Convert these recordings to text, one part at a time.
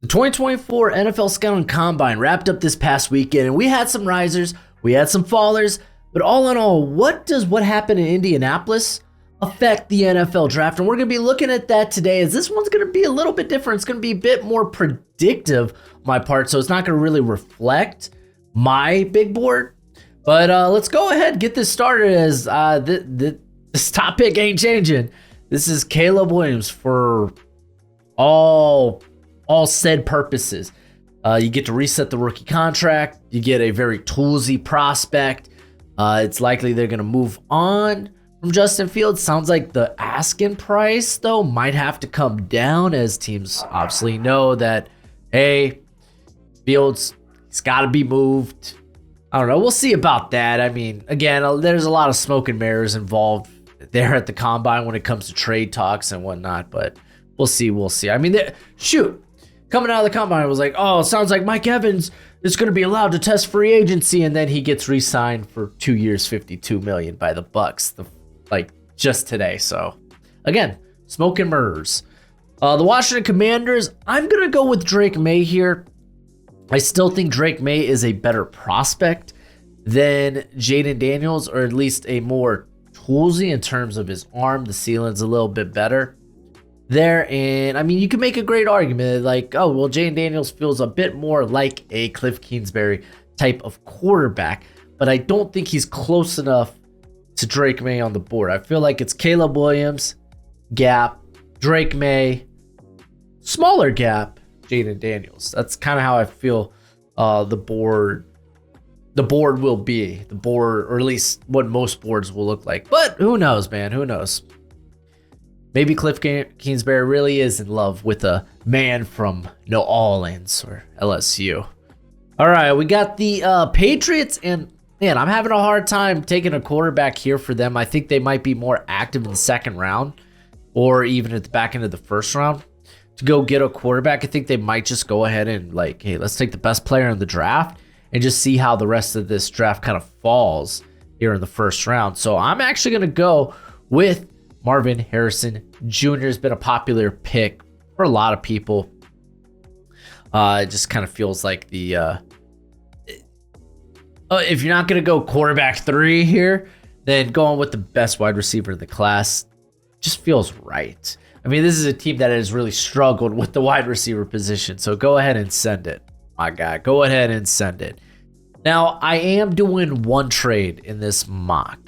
The 2024 NFL Scouting Combine wrapped up this past weekend, and we had some risers, we had some fallers, but all in all, what does what happened in Indianapolis affect the NFL draft? And we're going to be looking at that today, as this one's going to be a little bit different. It's going to be a bit more predictive on my part, so it's not going to really reflect my big board. But let's go ahead and get this started, as this top pick ain't changing. This is Caleb Williams for all said purposes. You get to reset the rookie contract. You get a very toolsy prospect. It's likely they're going to move on from Justin Fields. Sounds like the asking price, though, might have to come down, as teams obviously know that, hey, Fields, he's got to be moved. I don't know. We'll see about that. I mean, again, there's a lot of smoke and mirrors involved there at the Combine when it comes to trade talks and whatnot, but we'll see. I mean, coming out of the Combine, it was like, oh, it sounds like Mike Evans is going to be allowed to test free agency, and then he gets re-signed for 2 years, $52 million by the Bucks, just today. So, again, smoke and mirrors. The Washington Commanders, I'm going to go with Drake May here. I still think Drake May is a better prospect than Jaden Daniels, or at least a more toolsy in terms of his arm. The ceiling's a little bit better there. And I mean, you can make a great argument like, oh, well, Jaden Daniels feels a bit more like a Cliff Kingsbury type of quarterback, but I don't think he's close enough to Drake May on the board. I feel like it's Caleb Williams, gap, Drake May, smaller gap, Jaden Daniels. That's kind of how I feel the board will be. The board, or at least what most boards will look like. But who knows, man? Who knows? Maybe Cliff Kingsbury really is in love with a man from New Orleans or LSU. All right, we got the Patriots, and man, I'm having a hard time taking a quarterback here for them. I think they might be more active in the second round, or even at the back end of the first round to go get a quarterback. I think they might just go ahead and hey, let's take the best player in the draft and just see how the rest of this draft kind of falls here in the first round. So I'm actually going to go with Marvin Harrison Jr. Has been a popular pick for a lot of people. It just kind of feels like if you're not going to go quarterback 3 here, then going with the best wide receiver in the class just feels right. I mean, this is a team that has really struggled with the wide receiver position, so go ahead and send it, my guy. Go ahead and send it. Now, I am doing one trade in this mock.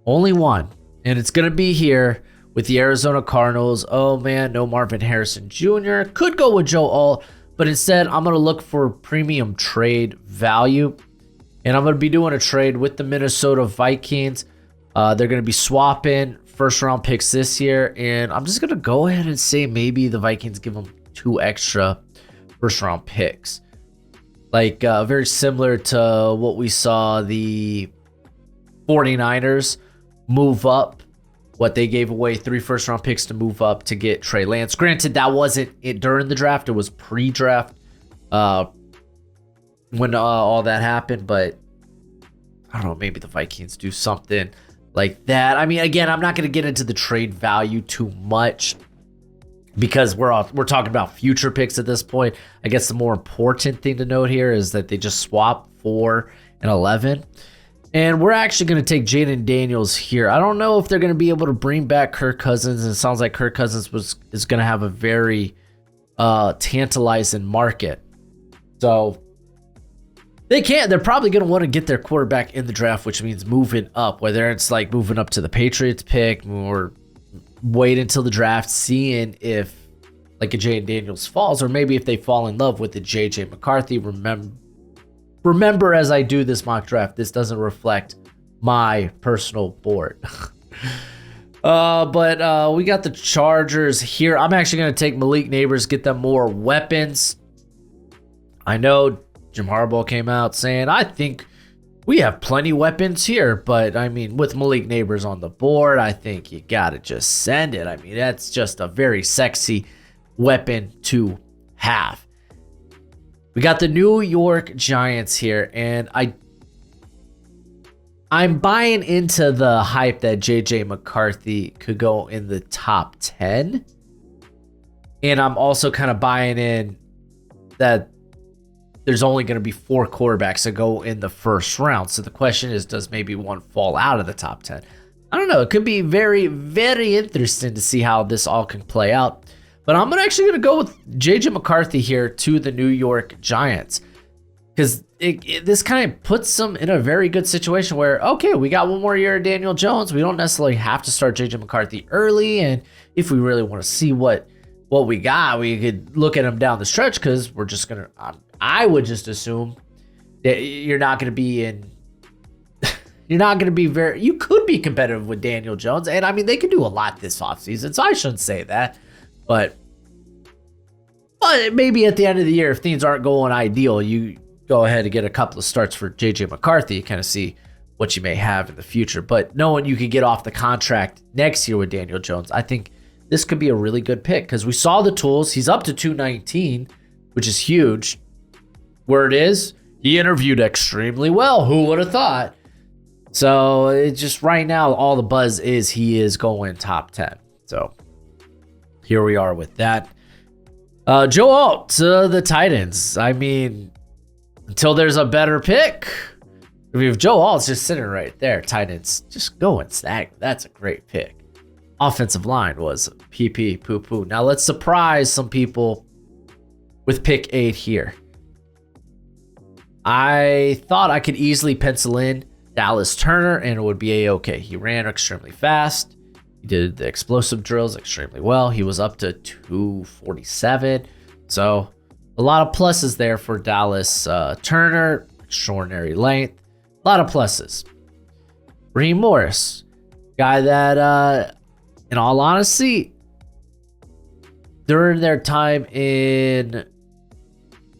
Only one. And it's going to be here with the Arizona Cardinals. Oh, man, no Marvin Harrison Jr. Could go with Joe Alt, but instead, I'm going to look for premium trade value. And I'm going to be doing a trade with the Minnesota Vikings. They're going to be swapping first-round picks this year, and I'm just going to go ahead and say maybe the Vikings give them 2 extra first-round picks. Very similar to what we saw the 49ers move up, what they gave away 3 first-round picks to move up to get Trey Lance. Granted, that wasn't it during the draft. It was pre-draft when all that happened, but I don't know, maybe the Vikings do something like that. I mean, again, I'm not going to get into the trade value too much because we're talking about future picks at this point. I guess the more important thing to note here is that they just swapped 4 and 11. And we're actually going to take Jaden Daniels here. I don't know if they're going to be able to bring back Kirk Cousins. It sounds like Kirk Cousins is going to have a very tantalizing market. So they're probably going to want to get their quarterback in the draft, which means moving up, whether it's moving up to the Patriots pick or wait until the draft, seeing if a Jaden Daniels falls, or maybe if they fall in love with the JJ McCarthy. Remember, as I do this mock draft, this doesn't reflect my personal board. But we got the Chargers here. I'm actually going to take Malik Neighbors, get them more weapons. I know Jim Harbaugh came out saying, I think we have plenty weapons here, but I mean, with Malik Neighbors on the board, I think you got to just send it. I mean, that's just a very sexy weapon to have. We got the New York Giants here, and I'm buying into the hype that JJ McCarthy could go in the top 10. And I'm also kind of buying in that there's only going to be 4 quarterbacks that go in the first round. So the question is, does maybe one fall out of the top 10? I don't know. It could be very, very interesting to see how this all can play out. But I'm actually going to go with J.J. McCarthy here to the New York Giants, because this kind of puts them in a very good situation where, okay, we got one more year of Daniel Jones. We don't necessarily have to start J.J. McCarthy early. And if we really want to see what we got, we could look at him down the stretch, because we're just going to, I would just assume that you're not going to be in, you're not going to be very, you could be competitive with Daniel Jones. And I mean, they could do a lot this offseason, so I shouldn't say that. But maybe at the end of the year, if things aren't going ideal, you go ahead and get a couple of starts for J.J. McCarthy, kind of see what you may have in the future. But knowing you could get off the contract next year with Daniel Jones, I think this could be a really good pick, because we saw the tools. He's up to 219, which is huge. Word is, he interviewed extremely well. Who would have thought? So it just right now, all the buzz is he is going top 10. So here we are with that. Joe Alt to the Titans. I mean, until there's a better pick, if Joe Alt's just sitting right there, Titans, just go and snag. That's a great pick. Offensive line was PP poo-poo. Now let's surprise some people with pick 8 here. I thought I could easily pencil in Dallas Turner and it would be a-okay. He ran extremely fast. He did the explosive drills extremely well. He was up to 247. So a lot of pluses there for Dallas Turner. Extraordinary length. A lot of pluses. Raheem Morris. Guy that, in all honesty, during their time in,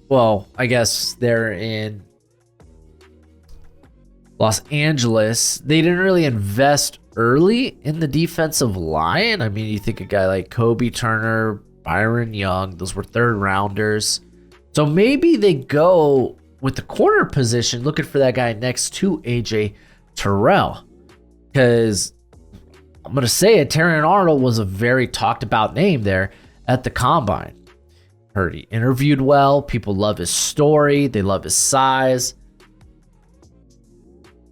well, I guess they're in Los Angeles, they didn't really invest early in the defensive line. I mean, you think a guy like Kobe Turner, Byron Young, those were 3rd rounders. So maybe they go with the corner position, looking for that guy next to AJ Terrell. Because I'm going to say it, Terrion Arnold was a very talked about name there at the Combine. Heard he interviewed well. People love his story. They love his size.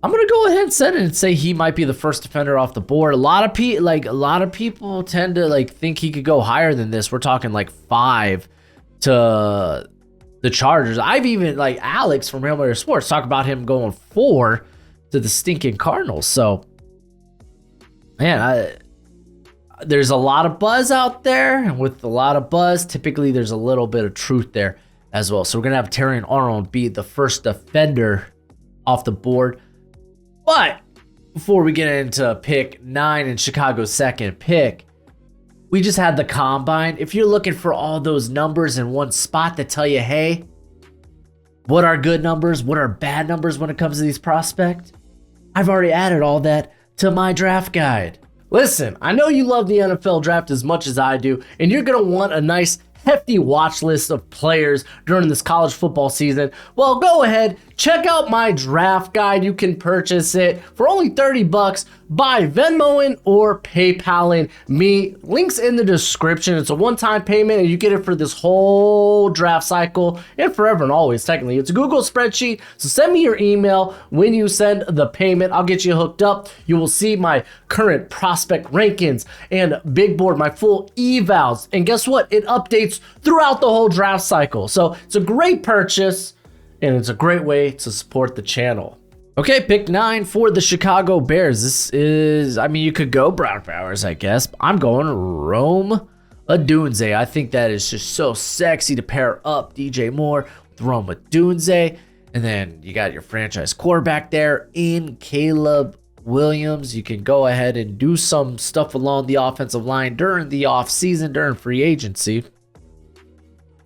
I'm gonna go ahead and set it and say he might be the first defender off the board. A lot of people tend to think he could go higher than this. We're talking 5 to the Chargers. I've even Alex from Real Mario Sports talk about him going 4 to the stinking Cardinals. So, man, there's a lot of buzz out there, and with a lot of buzz, typically there's a little bit of truth there as well. So we're gonna have Terrion Arnold be the first defender off the board. But before we get into pick 9 and Chicago's second pick, we just had the Combine. If you're looking for all those numbers in one spot that tell you, hey, what are good numbers, what are bad numbers when it comes to these prospects, I've already added all that to my draft guide. Listen, I know you love the NFL draft as much as I do, and you're going to want a nice hefty watch list of players during this college football season. Well, go ahead, check out my draft guide. You can purchase it for only $30 by Venmoing or PayPaling me. Links in the description. It's a one-time payment and you get it for this whole draft cycle and forever and always. Technically, it's a Google spreadsheet. So send me your email when you send the payment. I'll get you hooked up. You will see my current prospect rankings and big board, my full evals. And guess what? It updates throughout the whole draft cycle. So it's a great purchase and it's a great way to support the channel. Okay, pick 9 for the Chicago Bears. This is, I mean, you could go Brown Bowers, I guess. I'm going Rome Odunze. I think that is just so sexy to pair up DJ Moore with Rome Odunze. And then you got your franchise quarterback there in Caleb Williams. You can go ahead and do some stuff along the offensive line during the offseason, during free agency.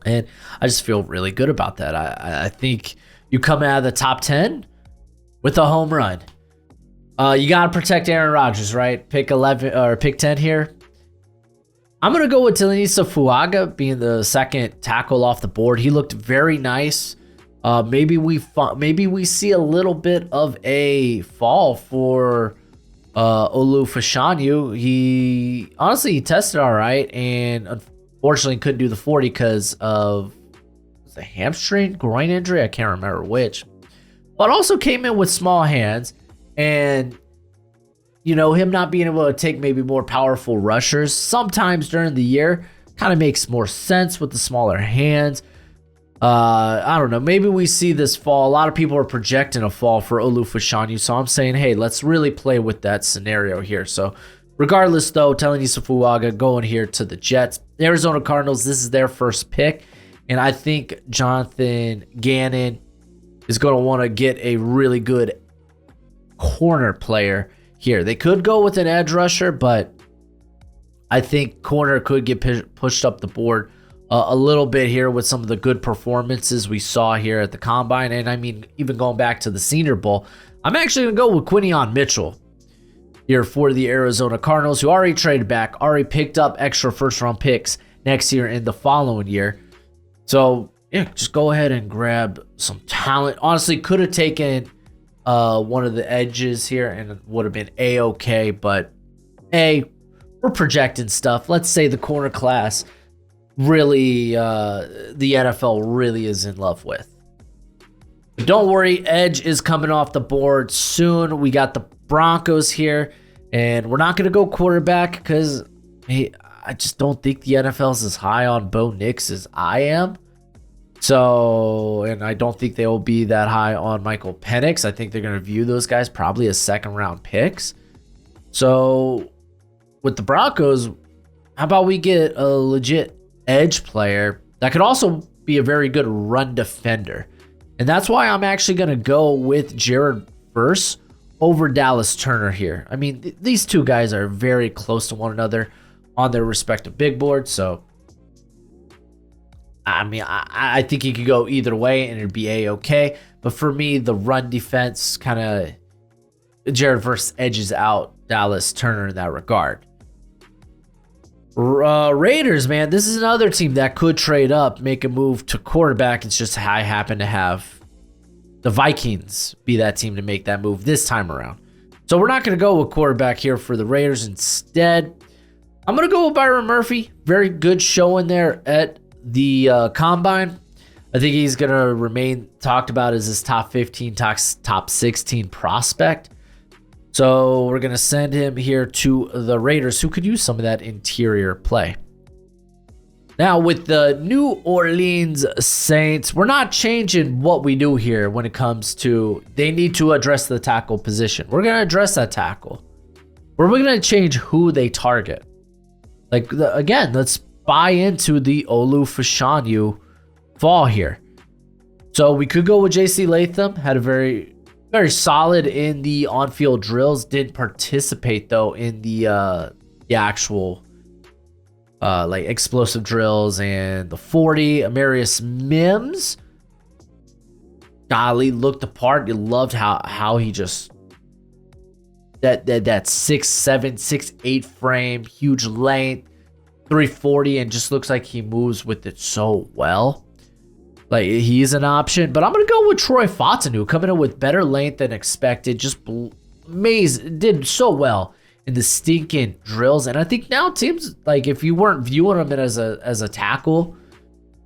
And I just feel really good about that. I think you come out of the top 10 with a home run. You got to protect Aaron Rodgers, right? Pick 11 or pick 10 here. I'm going to go with Talanoa Fuaga being the second tackle off the board. He looked very nice. Maybe we see a little bit of a fall for Olu Fashanu. He tested all right, and unfortunately couldn't do the 40 because of was a hamstring, groin injury. I can't remember which. But also came in with small hands, and him not being able to take maybe more powerful rushers sometimes during the year kind of makes more sense with the smaller hands. I don't know. Maybe we see this fall. A lot of people are projecting a fall for Olu-Fashanu, so I'm saying, hey, let's really play with that scenario here. So regardless, though, Talanoa Fuaga going here to the Jets. The Arizona Cardinals, this is their first pick, and I think Jonathan Gannon is going to want to get a really good corner player here. They could go with an edge rusher, but I think corner could get pushed up the board a little bit here with some of the good performances we saw here at the Combine. And I mean, even going back to the Senior Bowl, I'm actually going to go with Quinyon Mitchell here for the Arizona Cardinals, who already traded back, already picked up extra first-round picks next year and the following year. So, yeah, just go ahead and grab some talent. Honestly, could have taken one of the edges here and it would have been A-okay, but we're projecting stuff. Let's say the corner class really, the NFL really is in love with. But don't worry, edge is coming off the board soon. We got the Broncos here, and we're not going to go quarterback because I just don't think the NFL is as high on Bo Nix as I am. So, and I don't think they will be that high on Michael Penix. I think they're going to view those guys probably as second-round picks. So, with the Broncos, how about we get a legit edge player that could also be a very good run defender? And that's why I'm actually going to go with Jared Verse over Dallas Turner here. I mean, these two guys are very close to one another on their respective big boards. So, I mean, I think you could go either way and it'd be A-okay. But for me, the run defense kind of, Jared Verse edges out Dallas Turner in that regard. Raiders, man, this is another team that could trade up, make a move to quarterback. It's just I happen to have the Vikings be that team to make that move this time around. So we're not going to go with quarterback here for the Raiders. Instead, I'm going to go with Byron Murphy. Very good showing there at the Combine. I think he's going to remain talked about as his top 15, top 16 prospect. So we're going to send him here to the Raiders, who could use some of that interior play. Now, with the New Orleans Saints, we're not changing what we do here when it comes to they need to address the tackle position. We're going to address that tackle. We're going to change who they target. Again, let's buy into the Olu-Fashanu fall here. So we could go with J.C. Latham, had a very solid in the on-field drills. Didn't participate though in the actual explosive drills and the 40. Amarius Mims, golly, looked the part. You loved how he just that 6'7", 6'8" frame, huge length, 340, and just looks like he moves with it so well. Like, he's an option, but I'm going to go with Troy Fautanu, coming in with better length than expected. Just amazing. Did so well in the stinking drills. And I think now teams, like, if you weren't viewing him as a tackle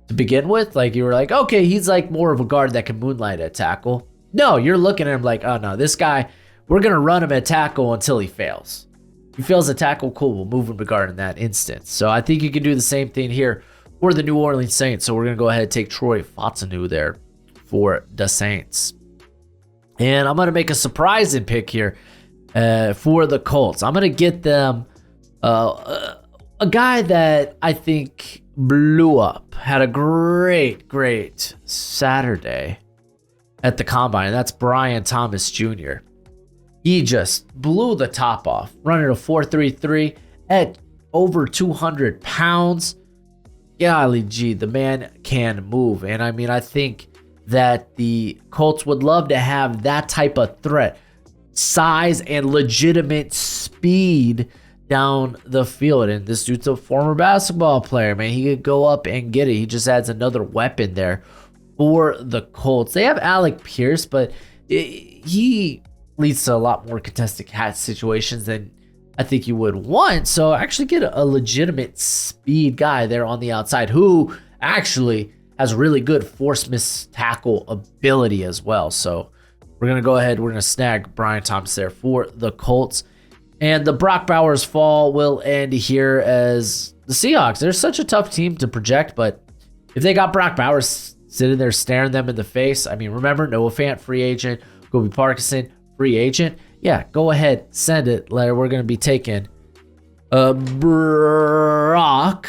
to begin with, like, you were like, okay, he's like more of a guard that can moonlight at tackle. No, you're looking at him like, oh no, this guy, we're going to run him at tackle until he fails. If he fails at tackle, cool, we'll move him to guard in that instance. So I think you can do the same thing here for the New Orleans Saints. So we're going to go ahead and take Troy Fautanu there for the Saints. And I'm going to make a surprising pick here for the Colts. I'm going to get them a guy that I think blew up, had a great Saturday at the Combine, and that's Brian Thomas Jr. He just blew the top off, running a 4.33 at over 200 pounds. Golly gee, the man can move. And I mean, I think that the Colts would love to have that type of threat, size and legitimate speed down the field. And this dude's a former basketball player, man. He could go up and get it. He just adds another weapon there for the Colts. They have Alec Pierce, but he leads to a lot more contested catch situations than I think you would want. So actually get a legitimate speed guy there on the outside who actually has really good force miss tackle ability as well. So we're going to go ahead. We're going to snag Brian Thomas there for the Colts. And the Brock Bowers fall will end here as the Seahawks. They're such a tough team to project, but if they got Brock Bowers sitting there staring them in the face, I mean, remember, Noah Fant, free agent, Kobe Parkinson, free agent. Yeah, go ahead, send it. We're going to be taking Brock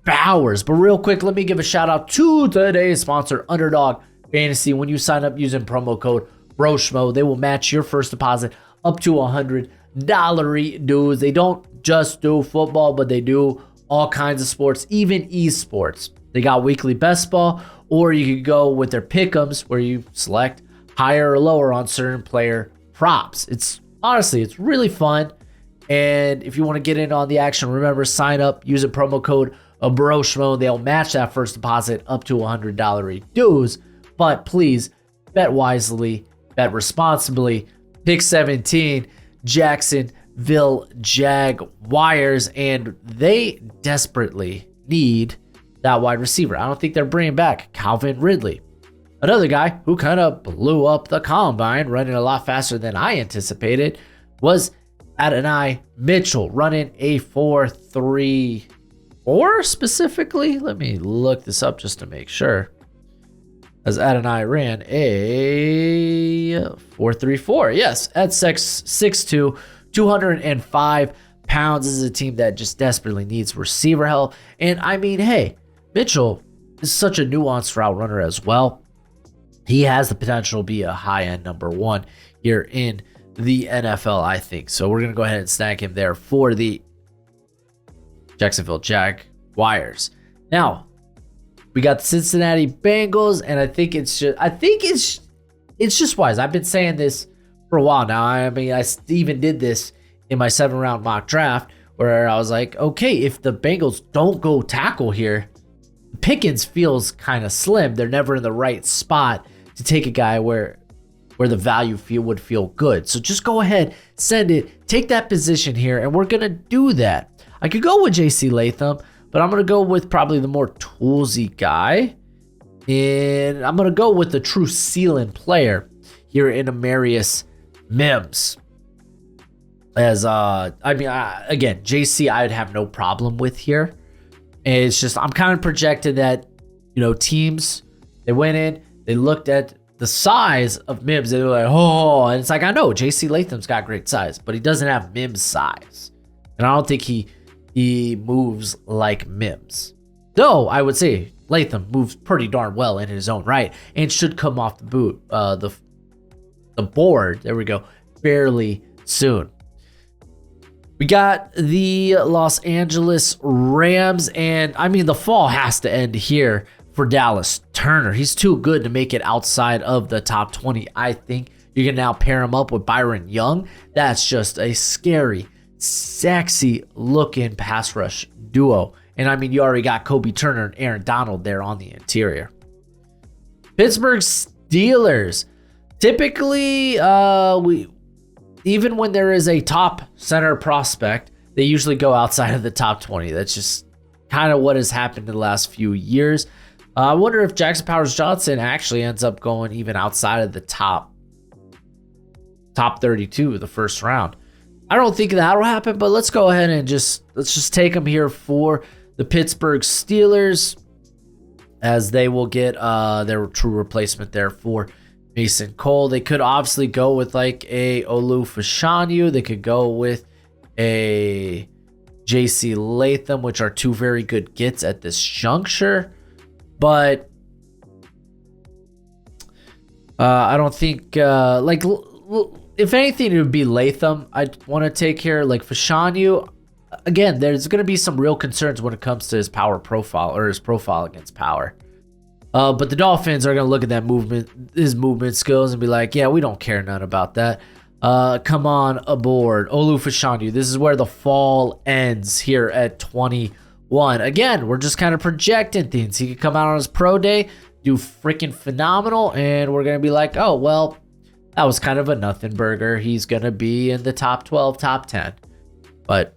Bowers. But real quick, let me give a shout out to today's sponsor, Underdog Fantasy. When you sign up using promo code Broshmo, they will match your first deposit up to $100 dues. They don't just do football, but they do all kinds of sports, even esports. They got weekly best ball, or you could go with their pick'ems where you select higher or lower on certain player props. It's really fun. And if you want to get in on the action, remember, sign up using promo code Broshmo. They'll match that first deposit up to $100 dues. But please bet wisely, bet responsibly. Pick 17, Jacksonville Jaguars, and they desperately need that wide receiver. I don't think they're bringing back Calvin Ridley. Another guy who kind of blew up the combine, running a lot faster than I anticipated, was Adonai Mitchell, running a 4.34 specifically. Let me look this up just to make sure. As Adonai ran a 4.34. Yes, at 6'2", 205 pounds. This is a team that just desperately needs receiver help. And I mean, hey, Mitchell is such a nuanced route runner as well. He has the potential to be a high-end number one here in the NFL, I think. So we're going to go ahead and snag him there for the Jacksonville Jaguars. Now, we got the Cincinnati Bengals, and I think it's just wise. I've been saying this for a while now. I mean, I even did this in my 7-round mock draft where I was like, okay, if the Bengals don't go tackle here, Pickens feels kind of slim. They're never in the right spot to take a guy where the value would feel good. So just go ahead, send it, take that position here, and we're going to do that. I could go with J.C. Latham, but I'm going to go with probably the more toolsy guy. And I'm going to go with the true ceiling player here in Amarius Mims. As, again, JC I'd have no problem with here. And it's just, I'm kind of projecting that, teams, they went in, they looked at the size of Mims, they were like, oh, and it's like, I know JC Latham's got great size, but he doesn't have Mims size. And I don't think he moves like Mims. Though I would say Latham moves pretty darn well in his own right and should come off the board. There we go. Fairly soon. We got the Los Angeles Rams, and I mean the fall has to end here for Dallas Turner. He's too good to make it outside of the top 20. I think you can now pair him up with Byron Young. That's just a scary, sexy looking pass rush duo. And I mean, you already got Kobe Turner and Aaron Donald there on the interior. Pittsburgh Steelers. Typically, even when there is a top center prospect, they usually go outside of the top 20. That's just kind of what has happened in the last few years. I wonder if Jackson Powers-Johnson actually ends up going even outside of the top 32 the first round. I don't think that'll happen, but let's go ahead and let's just take them here for the Pittsburgh Steelers, as they will get their true replacement there for Mason Cole. They could obviously go with like a Olu Fashanu. They could go with a JC Latham, which are two very good gets at this juncture. But I don't think if anything, it would be Latham I'd want to take here. Like Fashanu, again, there's going to be some real concerns when it comes to his power profile or his profile against power. But the Dolphins are going to look at that his movement skills and be like, yeah, we don't care none about that. Come on aboard. Olu Fashanu. This is where the fall ends here at 21. Again, we're just kind of projecting things. He could come out on his pro day, do freaking phenomenal, and we're going to be like, oh, well, that was kind of a nothing burger. He's going to be in the top 12, top 10. But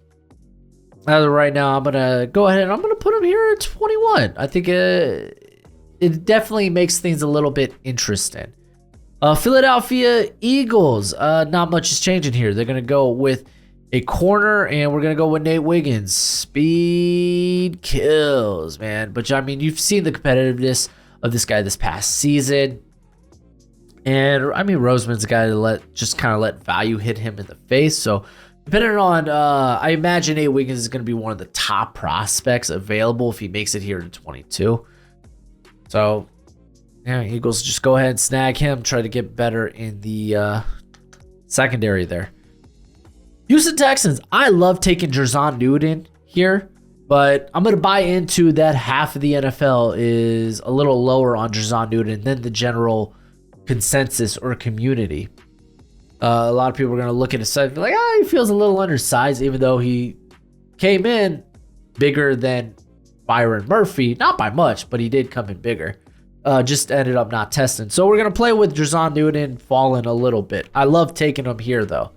as of right now, I'm going to go ahead and I'm going to put him here at 21. I think it definitely makes things a little bit interesting. Philadelphia Eagles, not much is changing here. They're going to go with a corner, and we're going to go with Nate Wiggins. Speed kills, man. But, I mean, you've seen the competitiveness of this guy this past season. And, I mean, Roseman's a guy to let value hit him in the face. So, depending on, I imagine Nate Wiggins is going to be one of the top prospects available if he makes it here in 22. So, yeah, Eagles just go ahead and snag him, try to get better in the secondary there. Houston Texans, I love taking Jerzon Newton here, but I'm going to buy into that half of the NFL is a little lower on Jerzon Newton than the general consensus or community. A lot of people are going to look at his side and be like, he feels a little undersized, even though he came in bigger than Byron Murphy. Not by much, but he did come in bigger. Just ended up not testing. So we're going to play with Jerzon Newton falling a little bit. I love taking him here, though.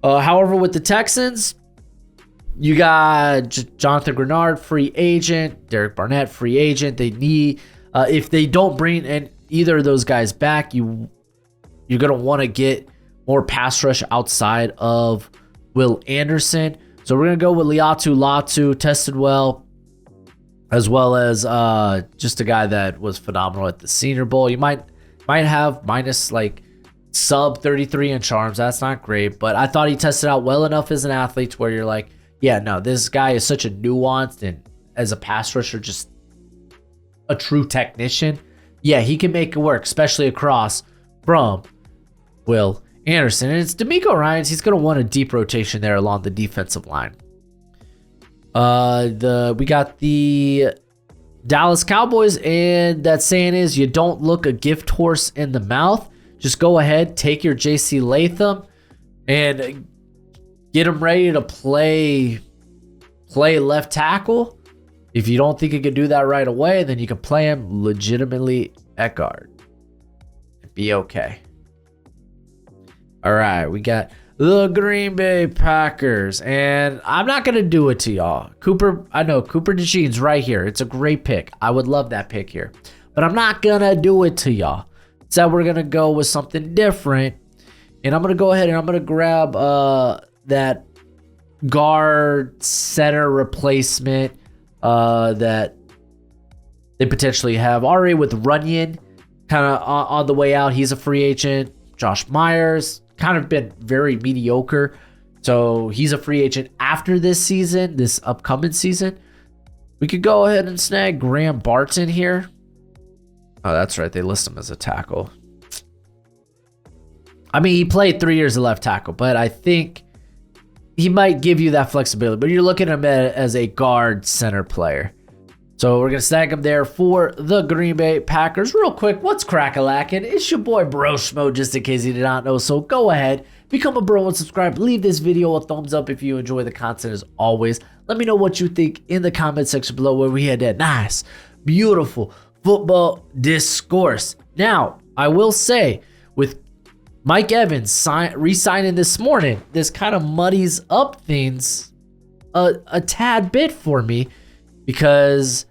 However, with the Texans, you got Jonathan Grenard, free agent. Derek Barnett, free agent. They need, if they don't bring in either of those guys back, you're going to want to get more pass rush outside of Will Anderson. So we're going to go with Latu, tested well, as well as just a guy that was phenomenal at the Senior Bowl. You might have minus like sub 33 in charms. That's not great, but I thought he tested out well enough as an athlete to where you're like, yeah, no, this guy is such a nuanced and as a pass rusher, just a true technician. Yeah, he can make it work, especially across from Will Anderson. And it's D'Amico Ryans. He's going to want a deep rotation there along the defensive line. We got the Dallas Cowboys, and that saying is you don't look a gift horse in the mouth. Just go ahead, take your J.C. Latham, and get him ready to play left tackle. If you don't think he can do that right away, then you can play him legitimately at guard. Be okay. All right, we got the Green Bay Packers, and I'm not going to do it to y'all. Cooper DeJean's right here. It's a great pick. I would love that pick here, but I'm not going to do it to y'all. So we're going to go with something different, and I'm going to go ahead and I'm going to grab that guard center replacement that they potentially have already with Runyon kind of on the way out. He's a free agent. Josh Myers kind of been very mediocre, so he's a free agent after this upcoming season. We could go ahead and snag Graham Barton here. Oh, that's right. They list him as a tackle. I mean, he played 3 years of left tackle, but I think he might give you that flexibility. But you're looking at him as a guard center player. So we're going to snag him there for the Green Bay Packers. Real quick, what's crack-a-lackin'? It's your boy Broshmo, just in case you did not know. So go ahead, become a bro and subscribe. Leave this video a thumbs up if you enjoy the content as always. Let me know what you think in the comment section below where we had that nice, beautiful football discourse. Now, I will say, with Mike Evans re-signing this morning, this kind of muddies up things a tad bit for me, because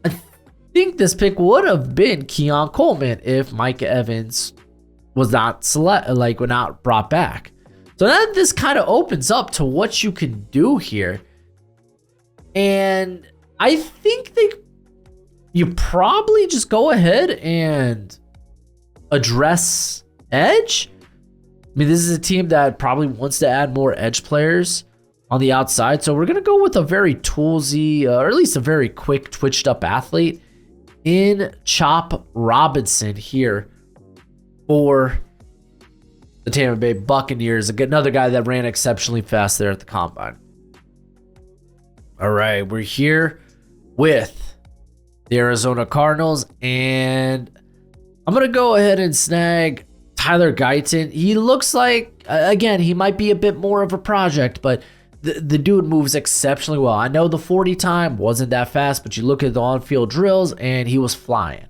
I think this pick would have been Keon Coleman if Mike Evans was not not brought back. So then this kind of opens up to what you can do here, and I think you probably just go ahead and address edge. I mean, this is a team that probably wants to add more edge players on the outside. So we're going to go with a very toolsy, or at least a very quick, twitched up athlete in Chop Robinson here for the Tampa Bay Buccaneers. Another guy that ran exceptionally fast there at the combine. All right, we're here with the Arizona Cardinals, and I'm going to go ahead and snag Tyler Guyton. He looks like, again, he might be a bit more of a project, but the dude moves exceptionally well. I know the 40 time wasn't that fast, but you look at the on-field drills, and he was flying.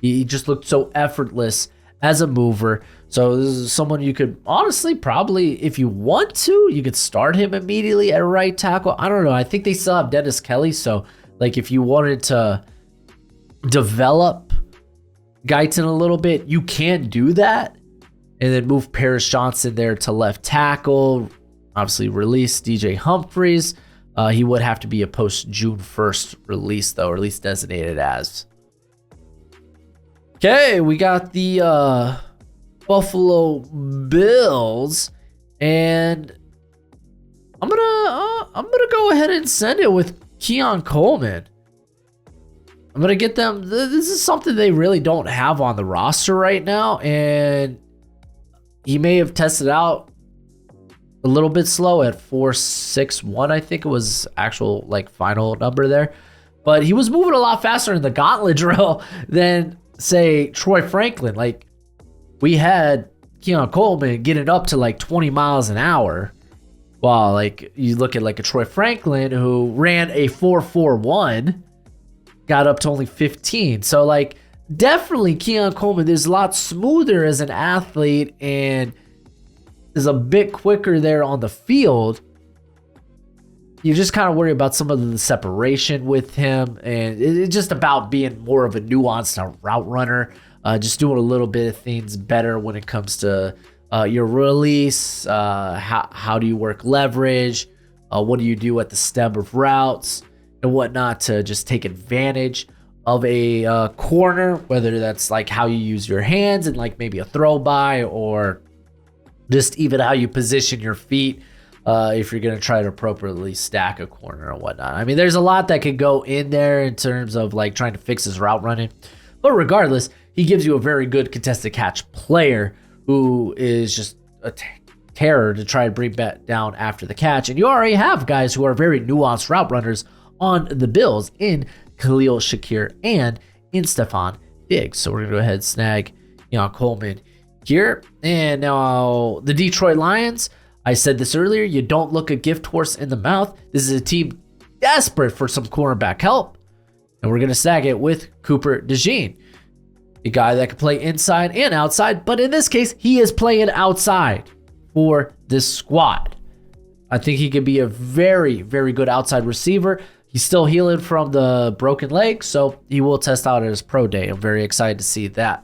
He just looked so effortless as a mover. So this is someone you could honestly probably, if you want to, you could start him immediately at right tackle. I don't know. I think they still have Dennis Kelly. So like if you wanted to develop Guyton a little bit, you can do that. And then move Paris Johnson there to left tackle. Obviously release DJ Humphries. He would have to be a post-June 1st release, though, or at least designated as. Okay, we got the Buffalo Bills, and I'm gonna go ahead and send it with Keon Coleman. I'm gonna get them. This is something they really don't have on the roster right now, and he may have tested out a little bit slow at 4.61. I think it was actual like final number there, but he was moving a lot faster in the gauntlet drill than say Troy Franklin. Like we had Keon Coleman getting up to like 20 miles an hour, while like you look at like a Troy Franklin who ran a 4.41, got up to only 15. So like definitely Keon Coleman is a lot smoother as an athlete and is a bit quicker there on the field. You just kind of worry about some of the separation with him, and it's just about being more of a nuanced route runner, just doing a little bit of things better when it comes to your release, how do you work leverage, what do you do at the stem of routes and whatnot to just take advantage of a corner, whether that's like how you use your hands and like maybe a throw by, or just even how you position your feet if you're going to try to appropriately stack a corner or whatnot. I mean, there's a lot that could go in there in terms of like trying to fix his route running. But regardless, he gives you a very good contested catch player who is just a terror to try to bring back down after the catch. And you already have guys who are very nuanced route runners on the Bills in Khalil Shakir and in Stephon Diggs. So we're going to go ahead and snag Coleman here. And now the Detroit Lions, I said this earlier, you don't look a gift horse in the mouth. This is a team desperate for some cornerback help, and we're going to snag it with Cooper DeJean, a guy that can play inside and outside, but in this case, he is playing outside for this squad. I think he could be a very, very good outside receiver. He's still healing from the broken leg, so he will test out at his pro day. I'm very excited to see that.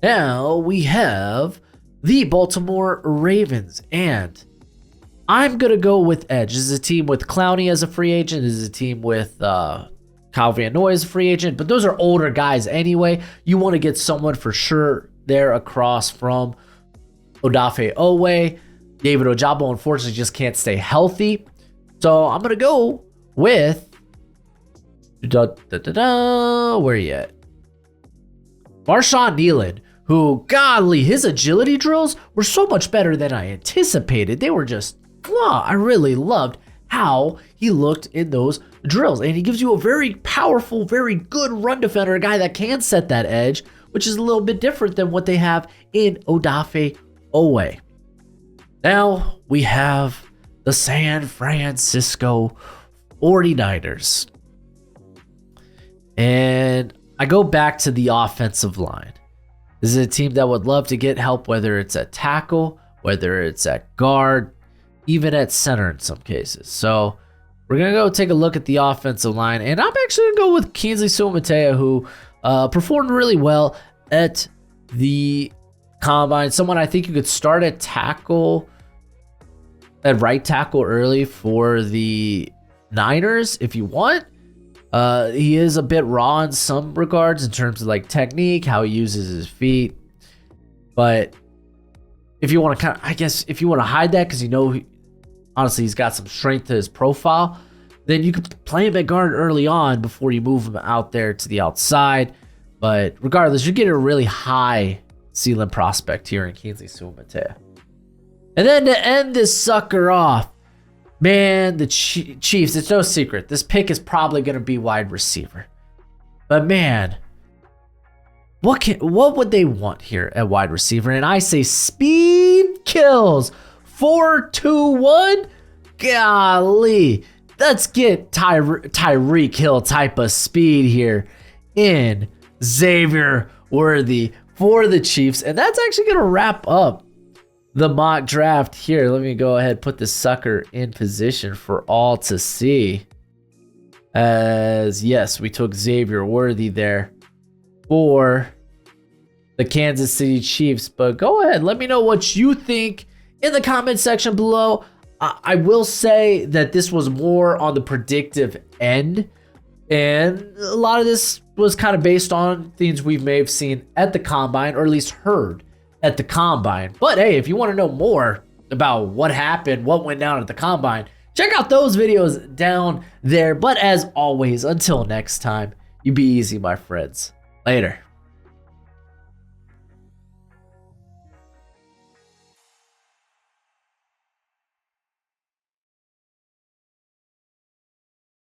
Now we have the Baltimore Ravens, and I'm going to go with edge. This is a team with Clowney as a free agent. This is a team with Kyle Van Noy as a free agent, but those are older guys anyway. You want to get someone for sure there across from Odafe Owe. David Ojabo, unfortunately, just can't stay healthy. So I'm going to go with... where are you at? Marshawn Nealon, who, godly, his agility drills were so much better than I anticipated. They were just, I really loved how he looked in those drills. And he gives you a very powerful, very good run defender, a guy that can set that edge, which is a little bit different than what they have in Odafe Owe. Now we have the San Francisco 49ers. And I go back to the offensive line. This is a team that would love to get help, whether it's at tackle, whether it's at guard, even at center in some cases. So we're going to go take a look at the offensive line, and I'm actually going to go with Kingsley Suamataia, who performed really well at the combine. Someone I think you could start at tackle, at right tackle early for the Niners if you want. He is a bit raw in some regards in terms of like technique, how he uses his feet. But if you want to if you want to hide that because honestly, he's got some strength to his profile, then you could play him at guard early on before you move him out there to the outside. But regardless, you're getting a really high ceiling prospect here in Kingsley Suamataia. And then to end this sucker off, man, the Chiefs, it's no secret. This pick is probably going to be wide receiver. But man, what would they want here at wide receiver? And I say speed kills. 4-2-1? Golly. Let's get Tyreek Hill type of speed here in Xavier Worthy for the Chiefs. And that's actually going to wrap up the mock draft here. Let me go ahead and put this sucker in position for all to see. As yes, we took Xavier Worthy there for the Kansas City Chiefs. But go ahead, let me know what you think in the comment section below. I will say that this was more on the predictive end, and a lot of this was kind of based on things we may have seen at the combine, or at least heard at the combine. But hey, if you want to know more about what happened, what went down at the combine, check out those videos down there. But as always, until next time, you be easy, my friends. Later.